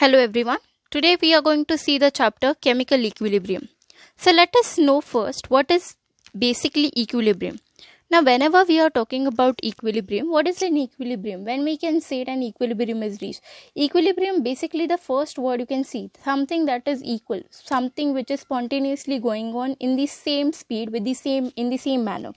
Hello everyone. Today we are going to see the chapter chemical equilibrium. So let us know first what is basically equilibrium. Now whenever we are talking about equilibrium, what is an equilibrium? When we can say that an equilibrium is reached. Equilibrium, basically the first word you can see, something that is equal, something which is spontaneously going on in the same speed with in the same manner.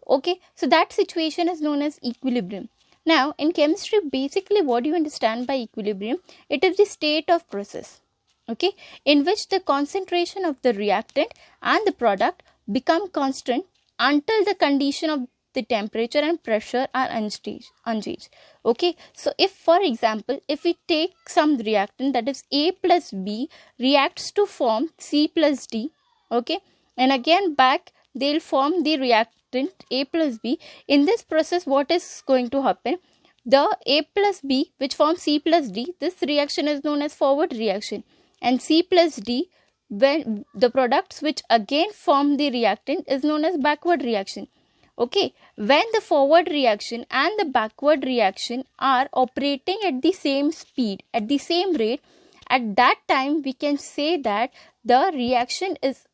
Okay, so that situation is known as equilibrium. Now in chemistry, basically what you understand by equilibrium, it is the state of process, okay, in which the concentration of the reactant and the product become constant until the condition of the temperature and pressure are unchanged. Okay, so if for example, if we take some reactant, that is A plus B reacts to form C plus D, okay, and again back they'll form the reactant A plus B. In this process, what is going to happen? The A plus B which forms C plus D, this reaction is known as forward reaction, and C plus D, when the products which again form the reactant, is known as backward reaction. Okay, when the forward reaction and the backward reaction are operating at the same speed, at the same rate, at that time we can say that the reaction is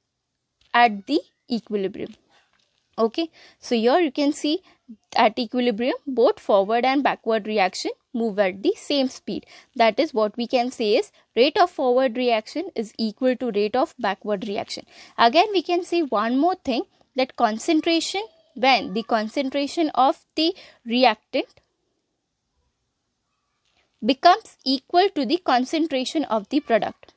at the equilibrium. Okay, so here you can see at equilibrium both forward and backward reaction move at the same speed. That is what we can say is rate of forward reaction is equal to rate of backward reaction. Again we can see one more thing, that concentration, when the concentration of the reactant becomes equal to the concentration of the product.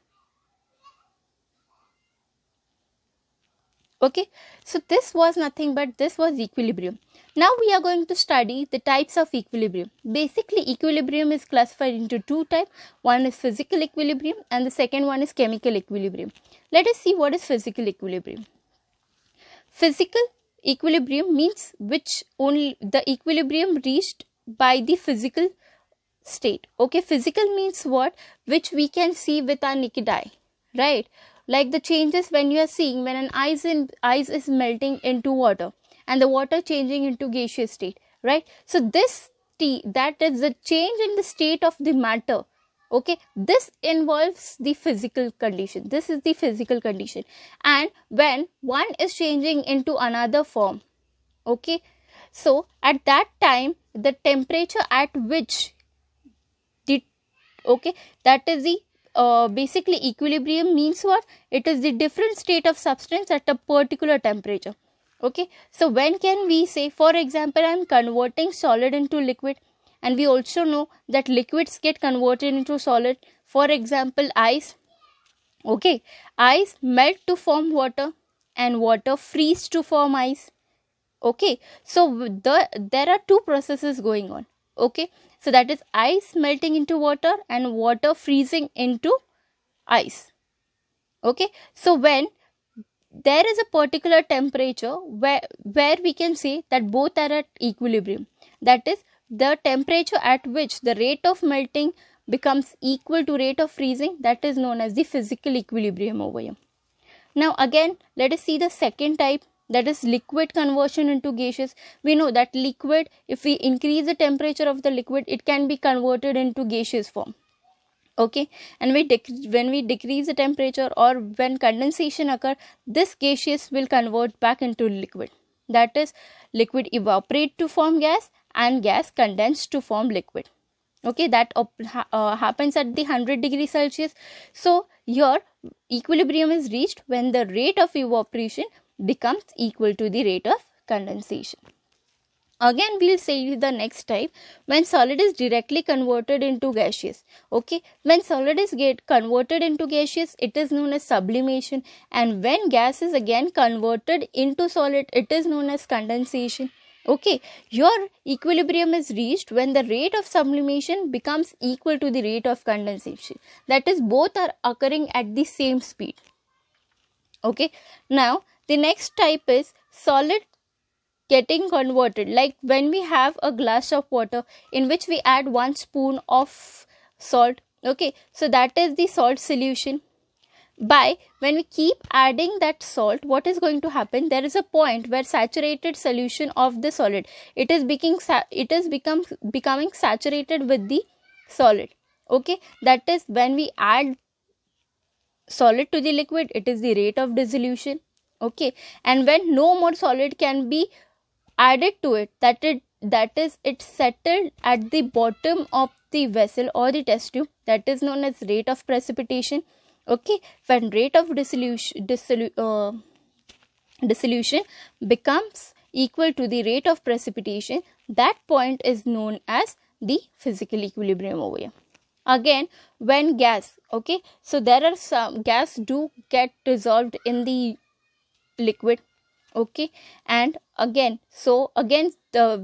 Okay, so this was nothing but this was equilibrium. Now we are going to study the types of equilibrium. Basically equilibrium is classified into two types. One is physical equilibrium and the second one is chemical equilibrium. Let us see what is physical equilibrium. Physical equilibrium means which only the equilibrium reached by the physical state. Okay, physical means what? Which we can see with our naked eye, right? Like the changes when you are seeing when an ice is melting into water and the water changing into gaseous state, right? So this that is the change in the state of the matter. Okay, this involves the physical condition. This is the physical condition. And when one is changing into another form, okay, so at that time the temperature at which the, okay, that is the basically equilibrium means what? It is the different state of substance at a particular temperature. Okay, so when can we say, for example, I am converting solid into liquid, and we also know that liquids get converted into solid. For example, ice. Okay, ice melt to form water and water freeze to form ice. Okay, so there are two processes going on. Okay, so that is ice melting into water and water freezing into ice. Okay, so when there is a particular temperature where we can say that both are at equilibrium, that is the temperature at which the rate of melting becomes equal to rate of freezing, that is known as the physical equilibrium over here. Now again let us see the second type, that is liquid conversion into gaseous. We know that liquid, if we increase the temperature of the liquid, it can be converted into gaseous form. Okay, and when we decrease the temperature or when condensation occur, this gaseous will convert back into liquid. That is, liquid evaporate to form gas and gas condense to form liquid. Okay, that happens at the 100 degrees Celsius. So here equilibrium is reached when the rate of evaporation becomes equal to the rate of condensation. Again we'll say the next type, when solid is directly converted into gaseous. Okay, when solid is get converted into gaseous, it is known as sublimation, and when gas is again converted into solid, it is known as condensation. Okay, your equilibrium is reached when the rate of sublimation becomes equal to the rate of condensation. That is, both are occurring at the same speed. Okay, now the next type is solid getting converted, like when we have a glass of water in which we add 1 spoon of salt. Okay, so that is the salt solution. By when we keep adding that salt, what is going to happen? There is a point where saturated solution of the solid, it is becoming saturated with the solid. Okay, that is when we add solid to the liquid, it is the rate of dissolution. Okay, and when no more solid can be added to it, that is it settled at the bottom of the vessel or the test tube, that is known as rate of precipitation. Okay, when rate of dissolution becomes equal to the rate of precipitation, that point is known as the physical equilibrium over here. Again, when gas, okay, so there are some gas do get dissolved in the liquid, okay, and again, so again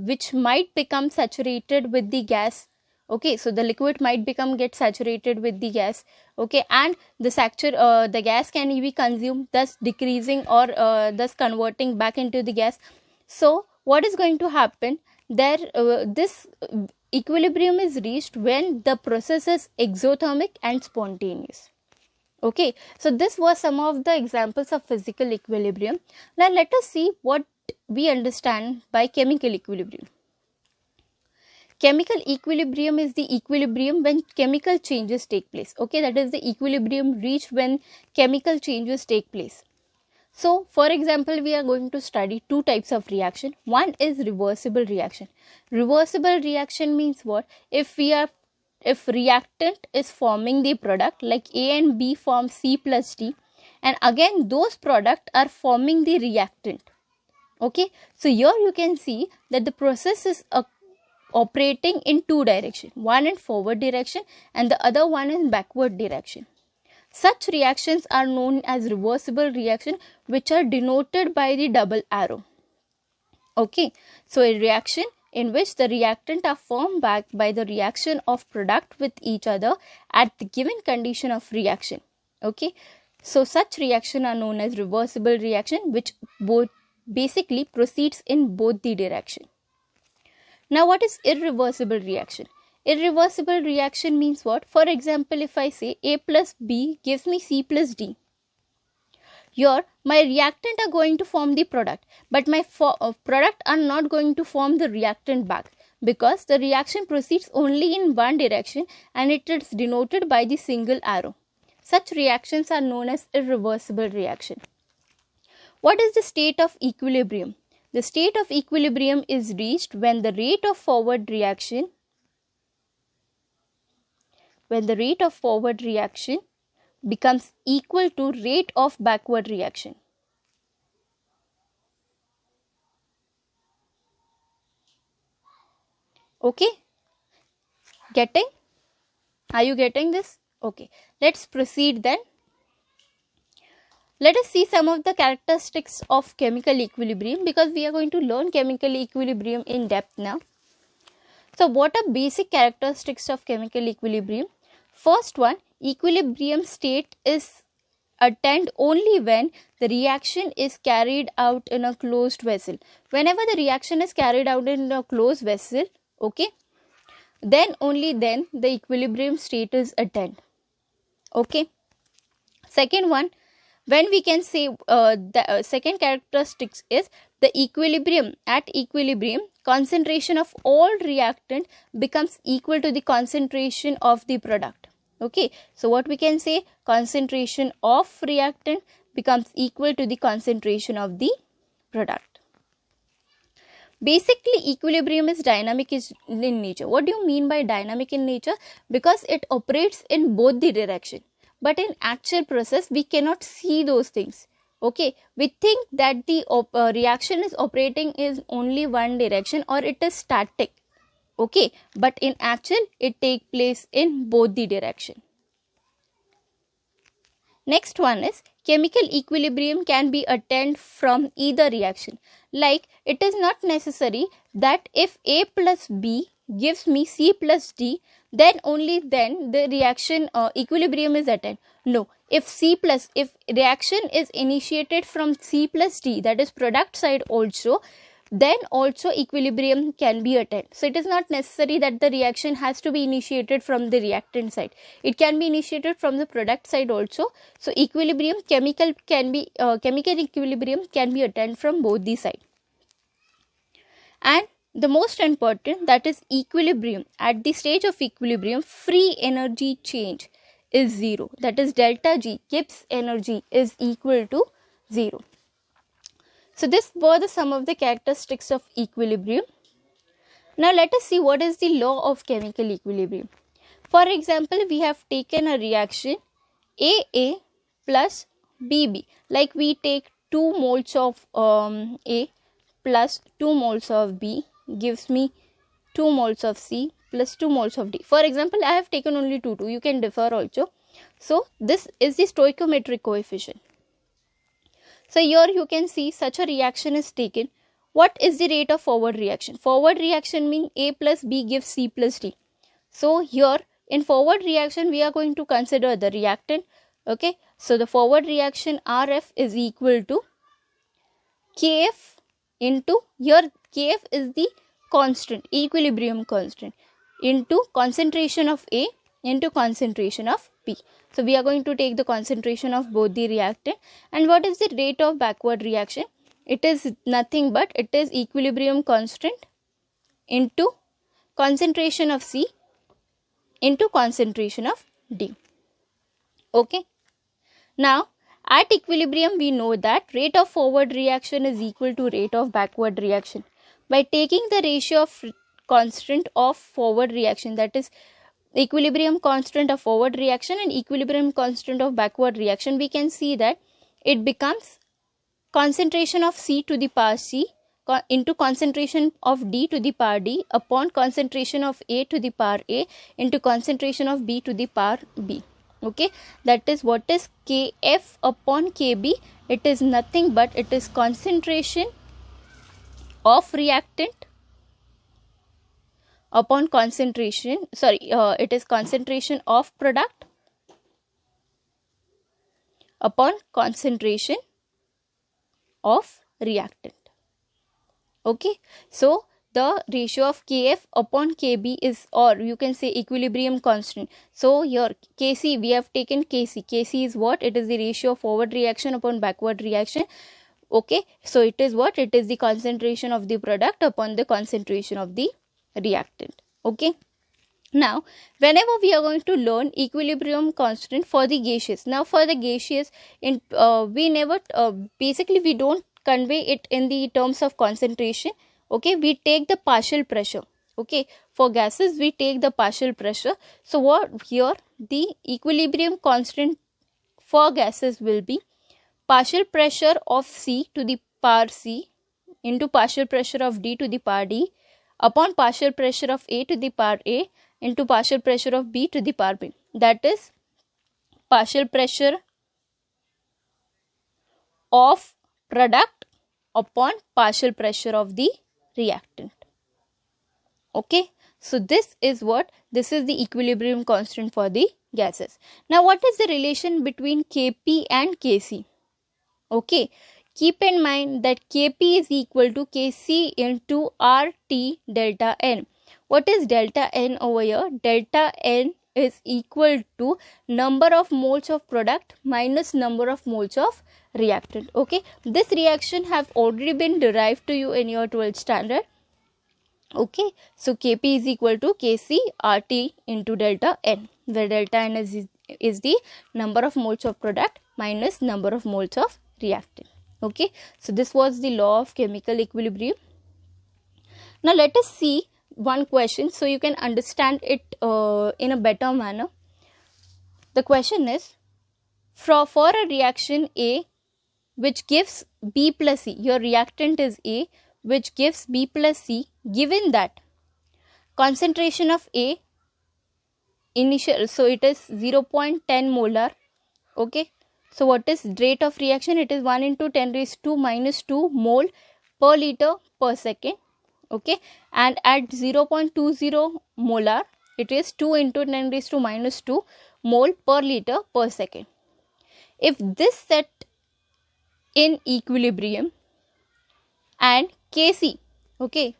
which might become saturated with the gas. Okay, so the liquid might get saturated with the gas. Okay, and the gas can be consumed, thus decreasing or thus converting back into the gas. So what is going to happen there? This equilibrium is reached when the process is exothermic and spontaneous. Okay, so this was some of the examples of physical equilibrium. Now let us see what we understand by chemical equilibrium. Chemical equilibrium is the equilibrium when chemical changes take place. Okay, that is the equilibrium reached when chemical changes take place. So, for example, we are going to study two types of reaction. One is reversible reaction. Reversible reaction means what? If reactant is forming the product, like A and B form C plus D, and again those products are forming the reactant. Okay, so here you can see that the process is operating in two directions, one in forward direction and the other one in backward direction. Such reactions are known as reversible reaction, which are denoted by the double arrow. Okay, so a reaction in which the reactant are formed back by the reaction of product with each other at the given condition of reaction. Okay, so such reaction are known as reversible reaction, which both basically proceeds in both the direction. Now, what is irreversible reaction? Irreversible reaction means what? For example, if I say A plus B gives me C plus D. Here, my reactant are going to form the product, but my product are not going to form the reactant back, because the reaction proceeds only in one direction and it is denoted by the single arrow. Such reactions are known as irreversible reaction. What is the state of equilibrium? The state of equilibrium is reached when the rate of forward reaction becomes equal to rate of backward reaction. Okay, are you getting this? Okay, let's proceed then. Let us see some of the characteristics of chemical equilibrium, because we are going to learn chemical equilibrium in depth now. So what are basic characteristics of chemical equilibrium? First one, equilibrium state is attained only when the reaction is carried out in a closed vessel. Whenever the reaction is carried out in a closed vessel, okay, then only then the equilibrium state is attained. Okay. Second one, when we can say the second characteristics is the equilibrium. At equilibrium, concentration of all reactant becomes equal to the concentration of the product. Okay, so what we can say, concentration of reactant becomes equal to the concentration of the product. Basically, equilibrium is dynamic in nature. What do you mean by dynamic in nature? Because it operates in both the direction. But in actual process, we cannot see those things. Okay, we think that the reaction is operating in only one direction or it is static. Okay, but in actual, it takes place in both the direction. Next one is chemical equilibrium can be attained from either reaction. Like, it is not necessary that if A plus B gives me C plus D, then only then the reaction equilibrium is attained. No, if reaction is initiated from C plus D, that is product side also, then also equilibrium can be attained. So it is not necessary that the reaction has to be initiated from the reactant side. It can be initiated from the product side also. So chemical equilibrium can be attained from both the sides. And the most important, that is equilibrium. At the stage of equilibrium, free energy change is 0. That is delta G, Gibbs energy, is equal to 0. So this were the some of the characteristics of equilibrium. Now let us see what is the law of chemical equilibrium. For example, we have taken a reaction AA plus BB. Like we take 2 moles of A plus 2 moles of B gives me 2 moles of C plus 2 moles of D. For example, I have taken only 2. You can differ also. So this is the stoichiometric coefficient. So here you can see such a reaction is taken. What is the rate of forward reaction? Forward reaction means A plus B gives C plus D. So here in forward reaction we are going to consider the reactant. Okay, so the forward reaction RF is equal to Kf into, here Kf is the constant, equilibrium constant, into concentration of A into concentration of B. So we are going to take the concentration of both the reactant. And what is the rate of backward reaction? It is nothing but it is equilibrium constant into concentration of C into concentration of D. Okay. Now at equilibrium we know that rate of forward reaction is equal to rate of backward reaction. By taking the ratio of constant of forward reaction, that is equilibrium constant of forward reaction and equilibrium constant of backward reaction, we can see that it becomes concentration of C to the power C into concentration of D to the power D upon concentration of A to the power A into concentration of B to the power B. Okay, that is what is Kf upon Kb. It is nothing but it is concentration of reactant upon concentration, it is concentration of product upon concentration of reactant. Okay, so the ratio of Kf upon Kb is, or you can say, equilibrium constant. So here Kc, we have taken Kc. Kc is what? It is the ratio of forward reaction upon backward reaction. Okay, so it is what? It is the concentration of the product upon the concentration of the reactant. Okay. Now, whenever we are going to learn equilibrium constant for the gaseous. Now, for the gaseous, we never basically we don't convey it in the terms of concentration. Okay, we take the partial pressure. Okay, for gases we take the partial pressure. So what here the equilibrium constant for gases will be partial pressure of C to the power C into partial pressure of D to the power D upon partial pressure of A to the power A into partial pressure of B to the power B. That is partial pressure of product upon partial pressure of the reactant. Okay, so this is what? This is the equilibrium constant for the gases. Now, what is the relation between Kp and Kc? Okay, keep in mind that Kp is equal to Kc into RT delta N. What is delta N over here? Delta N is equal to number of moles of product minus number of moles of reactant. Okay, this reaction have already been derived to you in your 12th standard. Okay, so Kp is equal to Kc RT into delta N, where delta N is the number of moles of product minus number of moles of reactant. Okay, so this was the law of chemical equilibrium. Now let us see one question so you can understand it in a better manner. The question is, for a reaction A which gives B plus C, your reactant is A which gives B plus C, given that concentration of A initial, so it is 0.10 molar. Okay, so what is rate of reaction? It is 1 into 10 raised to minus 2 mole per liter per second. Okay, and at 0.20 molar, it is 2 into 10 raised to minus 2 mole per liter per second. If this set in equilibrium and Kc, okay,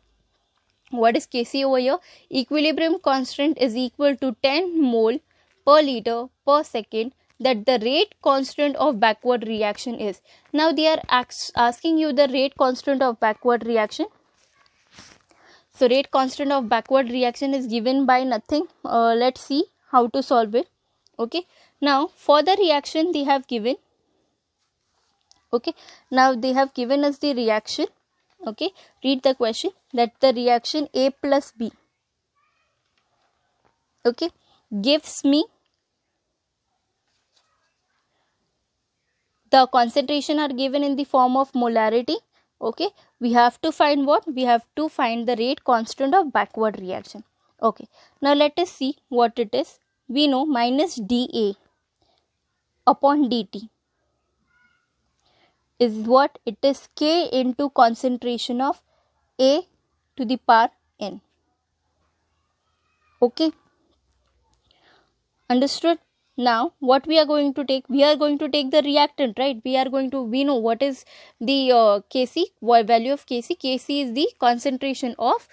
what is Kc over here? Equilibrium constant is equal to 10 mole per liter per second, that the rate constant of backward reaction is. Now they are asking you the rate constant of backward reaction. So rate constant of backward reaction is given by nothing. Let's see how to solve it. Okay, now for the reaction they have given, okay, now they have given us the reaction. Okay, read the question, that the reaction A plus B, okay, gives me the concentration are given in the form of molarity. Okay, we have to find what? We have to find the rate constant of backward reaction. Okay, now let us see what it is. We know minus dA upon dt is what? It is K into concentration of A to the power n. Okay, understood? Now what we are going to take? We are going to take the reactant, right? We know what is the Kc, value of Kc. Kc is the concentration of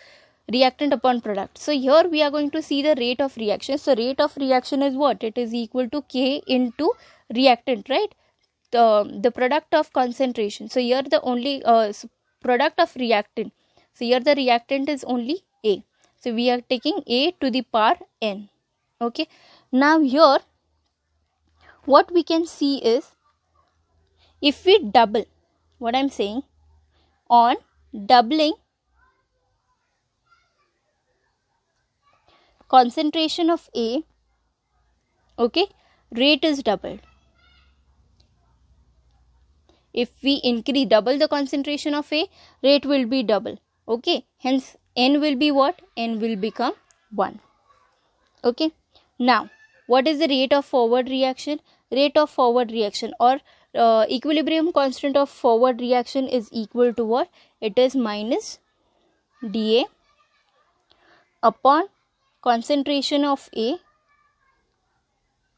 reactant upon product. So here we are going to see the rate of reaction. So rate of reaction is what? It is equal to K into reactant, right? The product of concentration. So here the only product of reactant. So here the reactant is only A. So we are taking A to the power n. Okay, now here what we can see is, if we double, what I am saying, on doubling concentration of A, okay, rate is doubled. If we double the concentration of A, rate will be double. Okay, hence n will be what? N will become 1. Okay, now what is the rate of forward reaction? Rate of forward reaction, or equilibrium constant of forward reaction, is equal to what? It is minus dA upon concentration of A.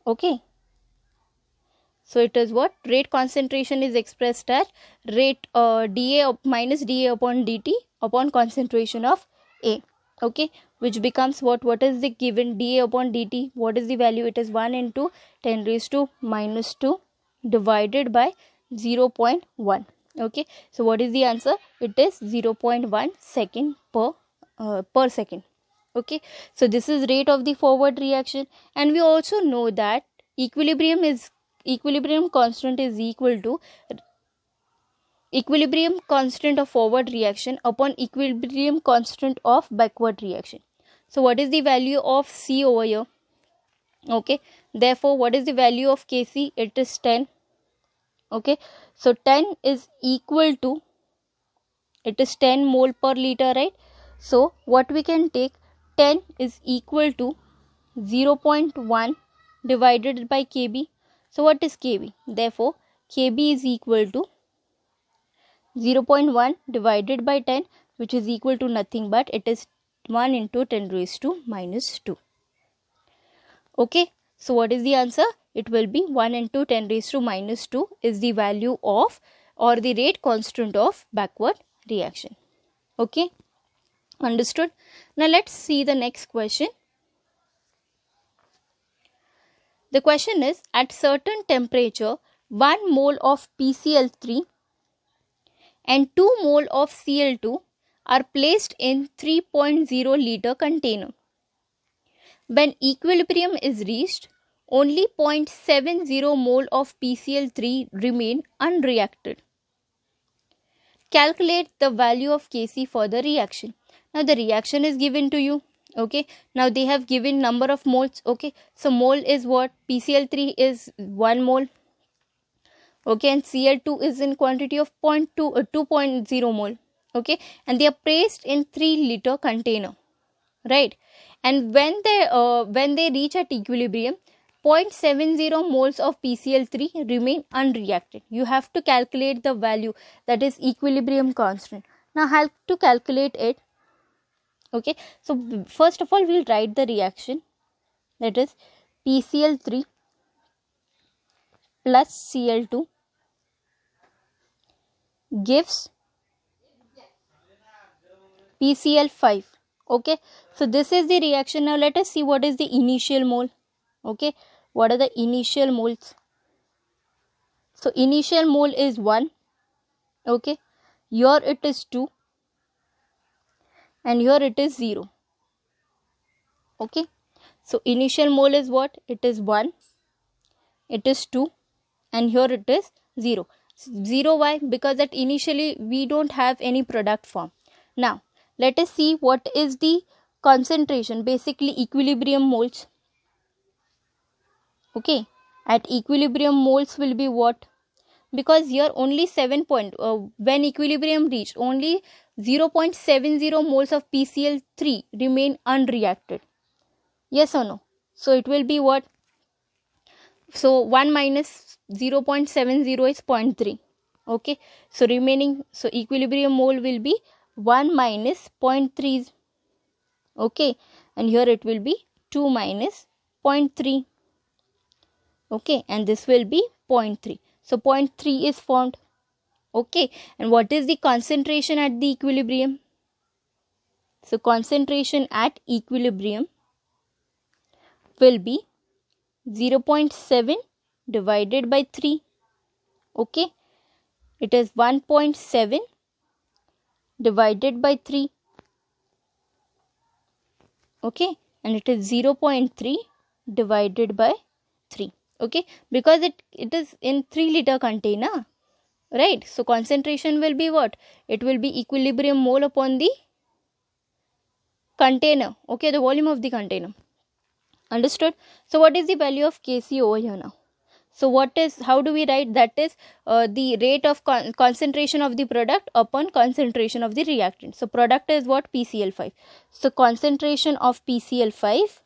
Okay, so it is what? Rate concentration is expressed as rate dA minus dA upon dt upon concentration of A. Okay, which becomes what? What is the given dA upon dt? What is the value? It is 1 into 10 raised to minus 2 divided by 0.1. Okay, so what is the answer? It is 0.1 second per second. Okay, so this is rate of the forward reaction, and we also know that equilibrium constant is equal to equilibrium constant of forward reaction upon equilibrium constant of backward reaction. So what is the value of C over here? Okay, therefore what is the value of Kc? It is 10. Okay, so 10 is equal to, it is 10 mole per liter, right? So what we can take, 10 is equal to 0.1 divided by Kb. So what is Kb? Therefore Kb is equal to 0.1 divided by 10, which is equal to nothing but it is 1 into 10 raised to minus 2. Okay, so what is the answer? It will be 1 into 10 raised to minus 2 is the value of, or the rate constant of, backward reaction. Okay, understood? Now let's see the next question. The question is, at certain temperature 1 mole of PCl3 and 2 mole of Cl2 are placed in 3.0 liter container. When equilibrium is reached, only 0.70 mole of PCl3 remain unreacted. Calculate the value of Kc for the reaction. Now the reaction is given to you. Okay, now they have given number of moles. Okay, so mole is what? PCl3 is 1 mole. Okay, and Cl2 is in quantity of 2.0 mole. Okay, and they are placed in 3 liter container, right? And when they reach at equilibrium, 0.70 moles of PCl3 remain unreacted. You have to calculate the value, that is equilibrium constant. Now how to calculate it? Okay, so first of all we'll write the reaction, that is PCl3 plus Cl2 gives PCl5. Okay, so this is the reaction. Now let us see what is the initial mole. Okay, what are the initial moles? So initial mole is 1. Okay, here it is 2, and here it is 0. Okay, so initial mole is what? It is 1, it is 2, and here it is 0. 0, why? Because that initially we don't have any product form. Now let us see what is the concentration, basically equilibrium moles. Okay, at equilibrium moles will be what? Because here only 7 when equilibrium reached, only 0.70 moles of PCl3 remain unreacted. Yes or no? So it will be what? So 1 minus 0.70 is 0.3. Okay, so remaining, so equilibrium mole will be 1 minus 0.3. Okay, and here it will be 2 minus 0.3. Okay, and this will be 0.3. So 0.3 is formed. Okay, and what is the concentration at the equilibrium? So concentration at equilibrium will be 0.7 divided by 3. Okay, it is 1.7 divided by 3. Okay, and it is 0.3 divided by 3. Okay, because it is in 3 liter container, right? So concentration will be what? It will be equilibrium mole upon the container. Okay, the volume of the container. Understood? So what is the value of Kc over here now? So what is, how do we write? That is the rate of concentration of the product upon concentration of the reactant. So product is what? PCl5. So concentration of PCl5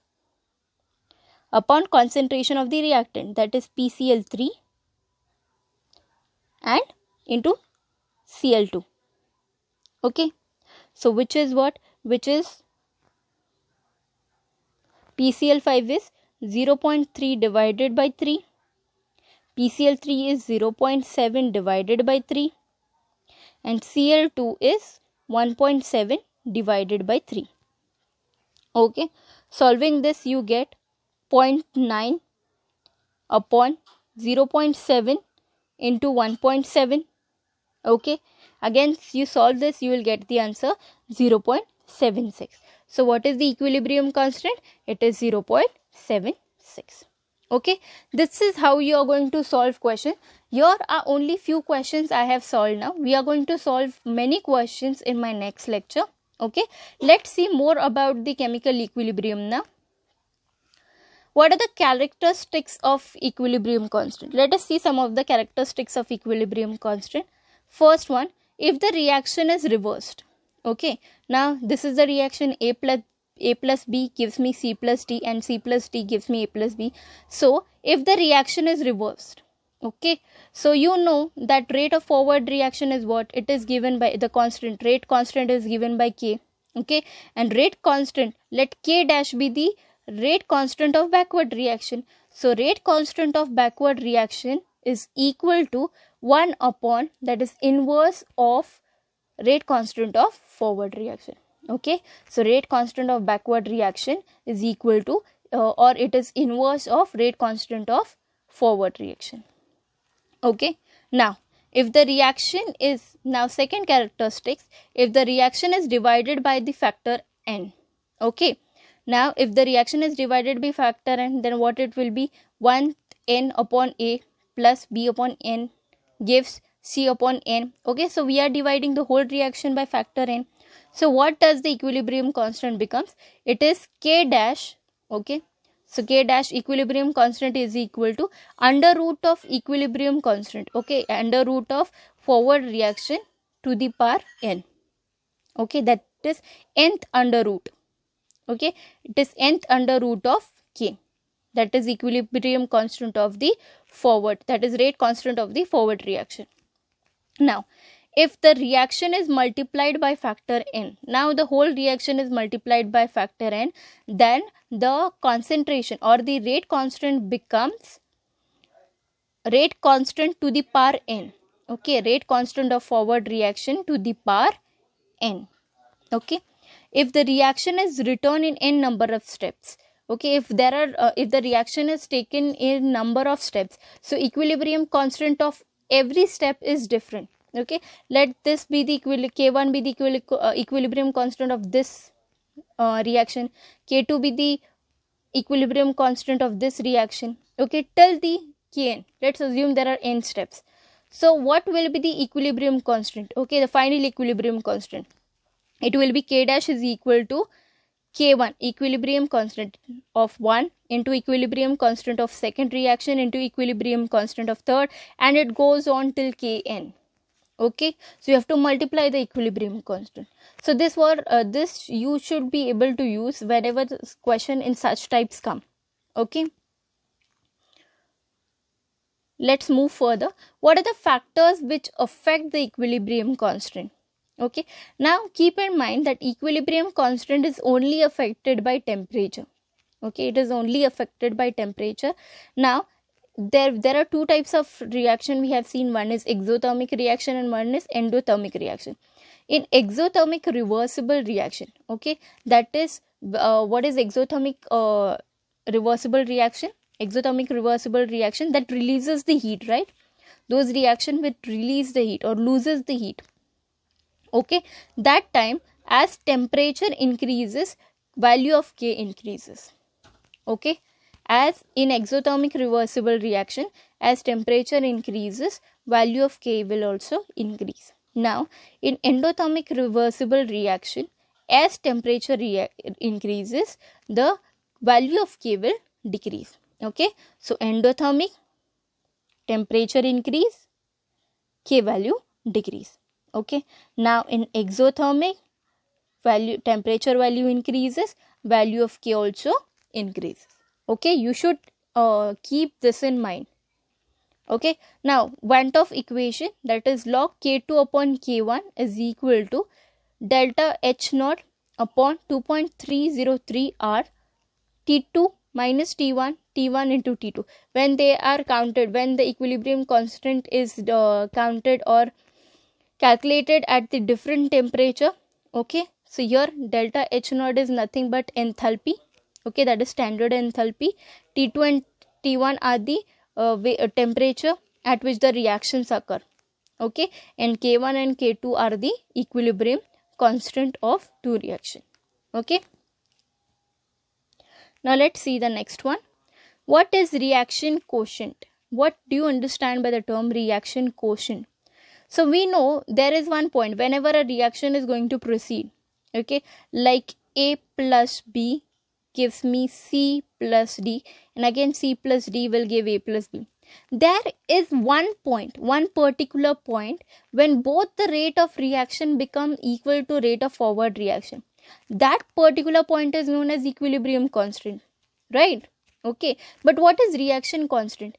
upon concentration of the reactant, that is PCl3 and into Cl2. Okay, so which is what? Which is PCl5 is 0.3 divided by 3. PCl3 is 0.7 divided by 3. And Cl2 is 1.7 divided by 3. Okay, solving this you get 0.9 upon 0.7 into 1.7. Okay, again you solve this, you will get the answer 0.76. So what is the equilibrium constant? It is 0.76. Okay, this is how you are going to solve question. Here are only few questions I have solved now. We are going to solve many questions in my next lecture. Okay, let's see more about the chemical equilibrium now. What are the characteristics of equilibrium constant? Let us see some of the characteristics of equilibrium constant. First one, if the reaction is reversed. Okay, now this is the reaction, A plus B gives me C plus D and C plus D gives me A plus B. So if the reaction is reversed, okay, so you know that rate of forward reaction is what? It is given by the constant, rate constant is given by K. Okay, and rate constant, let K dash be the rate constant of backward reaction. So rate constant of backward reaction is equal to 1 upon, that is inverse of rate constant of forward reaction. Okay, so rate constant of backward reaction is equal to or it is inverse of rate constant of forward reaction. Okay, now if the reaction is, now second characteristics, if the reaction is divided by the factor n. Okay, now if the reaction is divided by factor n, then what it will be? 1 n upon A plus B upon n gives C upon n. Okay, so we are dividing the whole reaction by factor n. So what does the equilibrium constant becomes? It is K dash. Okay, so K dash equilibrium constant is equal to under root of equilibrium constant. Okay, under root of forward reaction to the power n. Okay, that is nth under root. Okay, it is nth under root of K. That is equilibrium constant of the forward, that is rate constant of the forward reaction. Now if the reaction is multiplied by factor n, now the whole reaction is multiplied by factor n, then the concentration or the rate constant becomes rate constant to the power n. Okay, rate constant of forward reaction to the power n. Okay, if the reaction is written in n number of steps. Okay, if there are if the reaction is taken in number of steps, so equilibrium constant of every step is different. Okay, let this be the K1 be the equilibrium constant of this reaction, K2 be the equilibrium constant of this reaction, okay, till the Kn. Let's assume there are n steps. So what will be the equilibrium constant? Okay, the final equilibrium constant, it will be K dash is equal to K1, equilibrium constant of 1 into equilibrium constant of second reaction into equilibrium constant of third, and it goes on till Kn. Okay, so you have to multiply the equilibrium constant. So this you should be able to use whenever this question in such types come. Okay, let's move further. What are the factors which affect the equilibrium constant? Okay, now keep in mind that equilibrium constant is only affected by temperature. Okay, it is only affected by temperature. Now there are two types of reaction we have seen. One is exothermic reaction and one is endothermic reaction. In exothermic reversible reaction, okay, that is what is exothermic reversible reaction? Exothermic reversible reaction that releases the heat, right? Those reaction which release the heat or loses the heat. Okay, that time as temperature increases, value of K increases. Okay, as in exothermic reversible reaction, as temperature increases, value of K will also increase. Now in endothermic reversible reaction, as temperature increases, the value of K will decrease. Okay, so endothermic, temperature increase, K value decrease. Okay, now in exothermic, value temperature value increases, value of K also increases. Okay, you should keep this in mind. Okay, now Van 't Hoff equation, that is log K2 upon K1 is equal to delta H naught upon 2.303 R T2 minus T1 into T2 when they are counted, when the equilibrium constant is counted or calculated at the different temperature. Okay, so here delta H naught is nothing but enthalpy. Okay, that is standard enthalpy. T2 and T1 are the temperature at which the reactions occur. Okay, and K1 and K2 are the equilibrium constant of two reactions. Okay, now let's see the next one. What is reaction quotient? What do you understand by the term reaction quotient? So we know there is one point whenever a reaction is going to proceed. Okay, like A plus B gives me C plus D, and again C plus D will give A plus B. There is one point, one particular point when both the rate of reaction become equal to rate of forward reaction. That particular point is known as equilibrium constant, right? Okay, but what is reaction constant?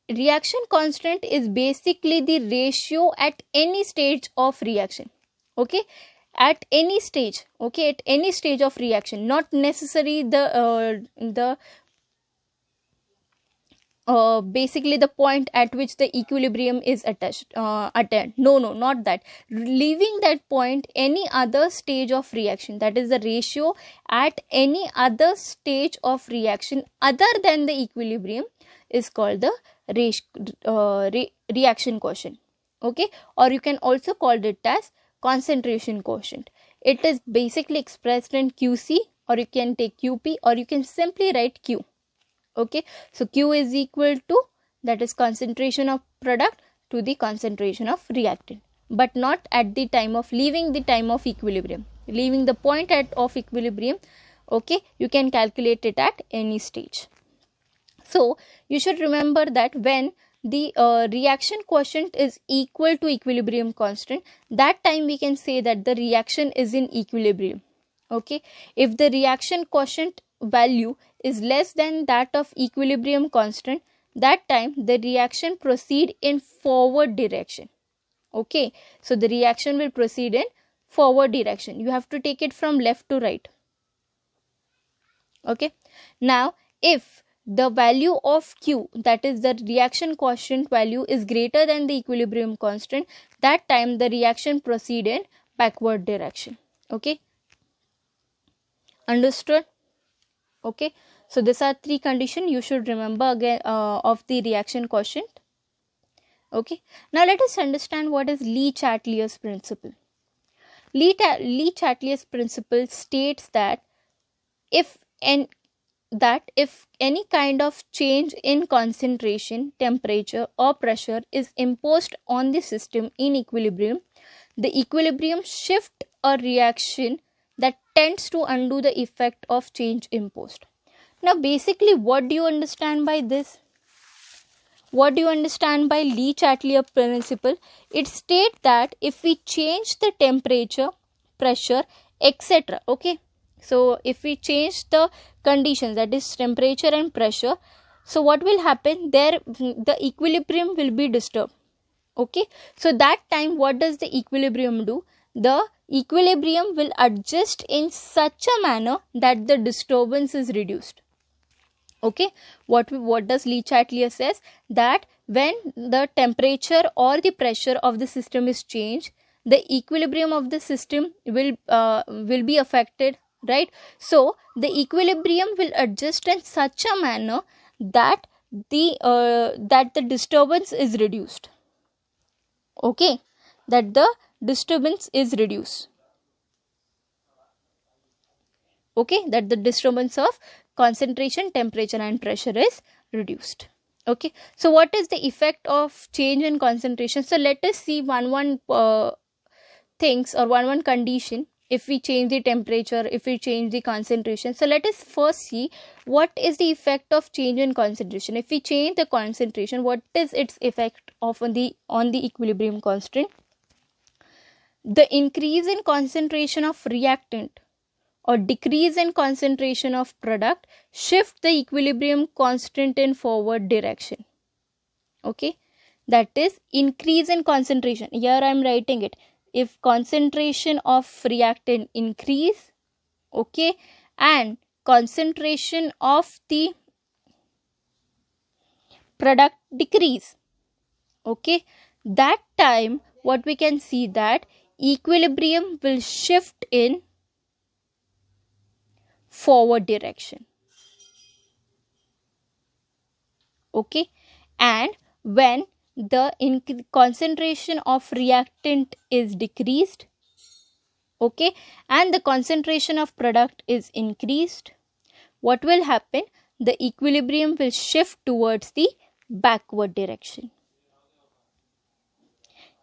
Reaction constant is basically the ratio at any stage of reaction. Okay, at any stage. Okay, at any stage of reaction, not necessarily basically the point at which the equilibrium is attained. No, not that. Leaving that point, any other stage of reaction, that is the ratio at any other stage of reaction other than the equilibrium, is called the reaction quotient. Okay, or you can also call it as concentration quotient. It is basically expressed in QC, or you can take QP, or you can simply write Q. Okay, so Q is equal to, that is concentration of product to the concentration of reactant, but not at the time of leaving the time of equilibrium, leaving the point of equilibrium. Okay, you can calculate it at any stage. So you should remember that when the reaction quotient is equal to equilibrium constant, that time we can say that the reaction is in equilibrium. Okay, if the reaction quotient value is less than that of equilibrium constant, that time the reaction proceed in forward direction. Okay, so the reaction will proceed in forward direction. You have to take it from left to right. Okay, now if the value of Q, that is the reaction quotient value, is greater than the equilibrium constant, that time the reaction proceed in backward direction. Okay, understood? Okay, so these are three conditions you should remember again of the reaction quotient. Okay, now let us understand what is Le-Chatelier's principle. Le-Chatelier's principle states that if any kind of change in concentration, temperature or pressure is imposed on the system in equilibrium, the equilibrium shift a reaction that tends to undo the effect of change imposed. Now basically, what do you understand by this? What do you understand by Le-Chatelier principle? It states that if we change the temperature, pressure, etc. Okay, so if we change the conditions, that is temperature and pressure, so what will happen there? The equilibrium will be disturbed. Okay, so that time what does the equilibrium do? The equilibrium will adjust in such a manner that the disturbance is reduced. Okay, what does Le-Chatelier says? That when the temperature or the pressure of the system is changed, the equilibrium of the system will be affected, right? So the equilibrium will adjust in such a manner that the disturbance is reduced. Okay, that the disturbance is reduced. Okay, that the disturbance of concentration, temperature and pressure is reduced. Okay, so what is the effect of change in concentration? So let us see one things or one condition. If we change the temperature, if we change the concentration, so let us first see what is the effect of change in concentration. If we change the concentration, what is its effect of on the equilibrium constant? The increase in concentration of reactant or decrease in concentration of product shift the equilibrium constant in forward direction. Okay, that is increase in concentration. Here I am writing it. If concentration of reactant increase, okay, and concentration of the product decrease, okay, that time what we can see, that equilibrium will shift in forward direction. Okay, and when the concentration of reactant is decreased, okay, and the concentration of product is increased, what will happen? The equilibrium will shift towards the backward direction.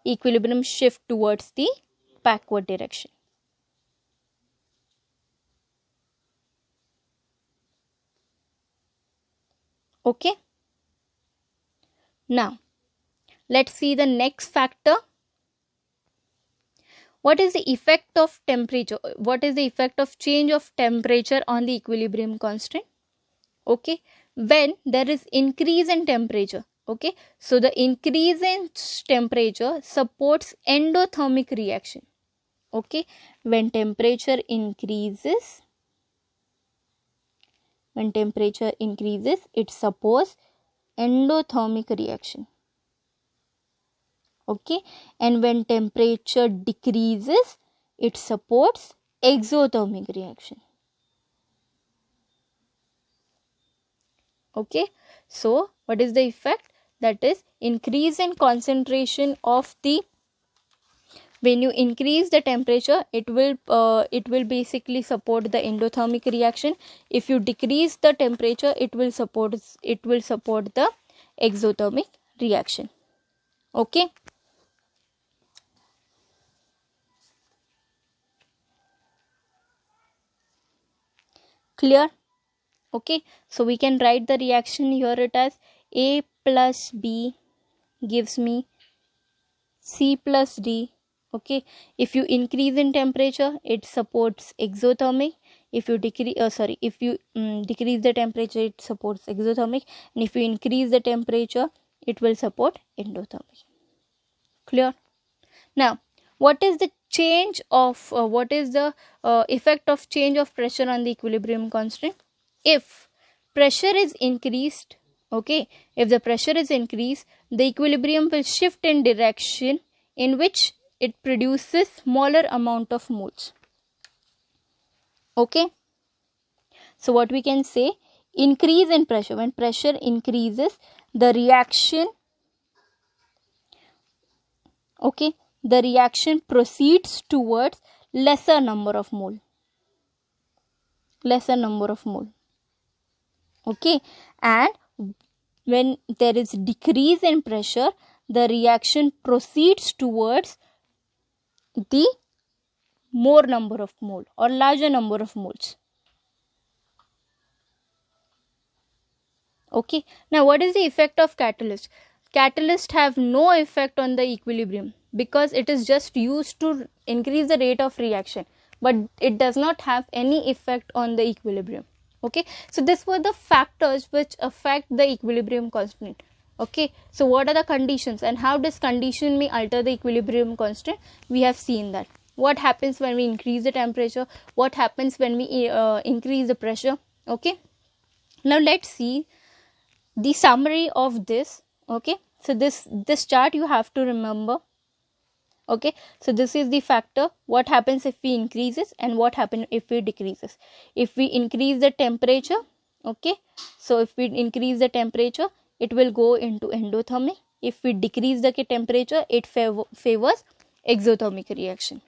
Equilibrium shift towards the backward direction. Okay, now let's see the next factor. What is the effect of temperature? What is the effect of change of temperature on the equilibrium constant? Okay, when there is increase in temperature, okay, so the increase in temperature supports endothermic reaction. Okay, when temperature increases, it supports endothermic reaction. Okay, and when temperature decreases, it supports exothermic reaction. Okay, so what is the effect? That is increase in concentration of the, when you increase the temperature, it will basically support the endothermic reaction. If you decrease the temperature, it will support the exothermic reaction. Okay, clear? Okay, so we can write the reaction here it as A plus B gives me C plus D. Okay, if you increase in temperature, it supports exothermic. If you decrease the temperature, it supports exothermic, and if you increase the temperature, it will support endothermic. Clear? Now, what is the effect of change of pressure on the equilibrium constant? If pressure is increased, okay, if the pressure is increased, the equilibrium will shift in direction in which it produces smaller amount of moles. Okay, so what we can say, increase in pressure, when pressure increases, the reaction Okay, the reaction proceeds towards lesser number of mole. Okay, and when there is decrease in pressure, the reaction proceeds towards the more number of mole or larger number of moles. Okay, now what is the effect of catalyst? Catalyst have no effect on the equilibrium because it is just used to increase the rate of reaction, but it does not have any effect on the equilibrium. Okay, so this were the factors which affect the equilibrium constant. Okay, so what are the conditions and how does condition may alter the equilibrium constant? We have seen that. What happens when we increase the temperature? What happens when we increase the pressure? Okay, now let's see the summary of this. Okay, so this chart you have to remember. Okay, so this is the factor, what happens if we increases and what happens if we decreases. If we increase the temperature, okay, so if we increase the temperature, it will go into endothermic. If we decrease the temperature, it favors exothermic reaction.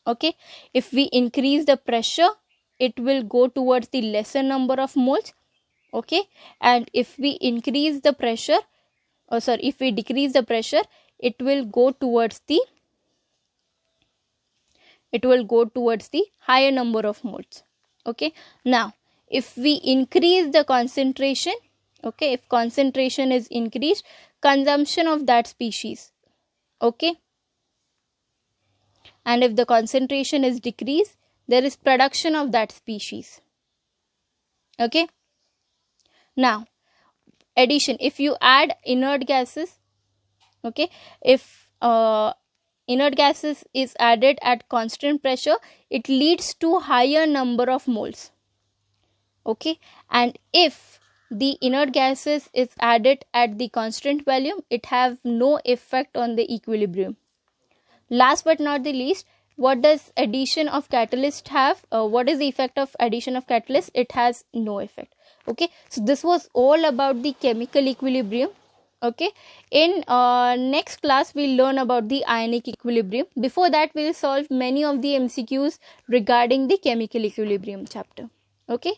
Okay, if we increase the pressure, it will go towards the lesser number of moles. Okay, and if we increase the pressure, if we decrease the pressure, it will go towards the higher number of moles. Okay, now if we increase the concentration, okay, if concentration is increased, consumption of that species. Okay, and if the concentration is decreased, there is production of that species. Okay, now addition, if you add inert gases, okay, if inert gases is added at constant pressure, it leads to higher number of moles. Okay, and if the inert gases is added at the constant volume, it have no effect on the equilibrium. Last but not the least, what does addition of catalyst have? What is the effect of addition of catalyst? It has no effect. Okay, so this was all about the chemical equilibrium. Okay, in next class we'll learn about the ionic equilibrium. Before that, we'll solve many of the MCQs regarding the chemical equilibrium chapter. Okay.